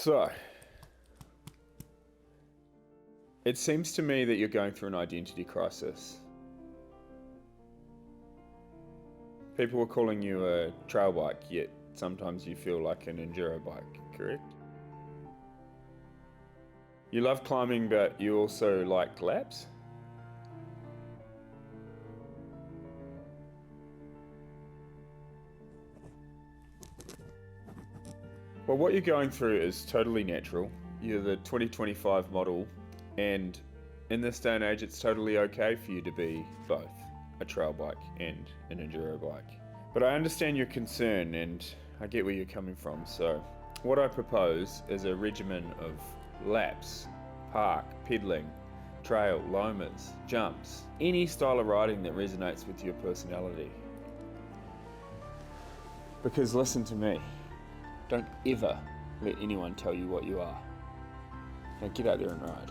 So, it seems to me that you're going through an identity crisis. People are calling you a trail bike, yet sometimes you feel like an enduro bike, correct? You love climbing, but you also like laps? Well, what you're going through is totally natural. You're the 2025 model, and in this day and age, it's totally okay for you to be both a trail bike and an enduro bike. But I understand your concern, and I get where you're coming from. So what I propose is a regimen of laps, park, pedaling, trail, lomas, jumps, any style of riding that resonates with your personality. Because listen to me. Don't ever let anyone tell you what you are. Now get out there and ride.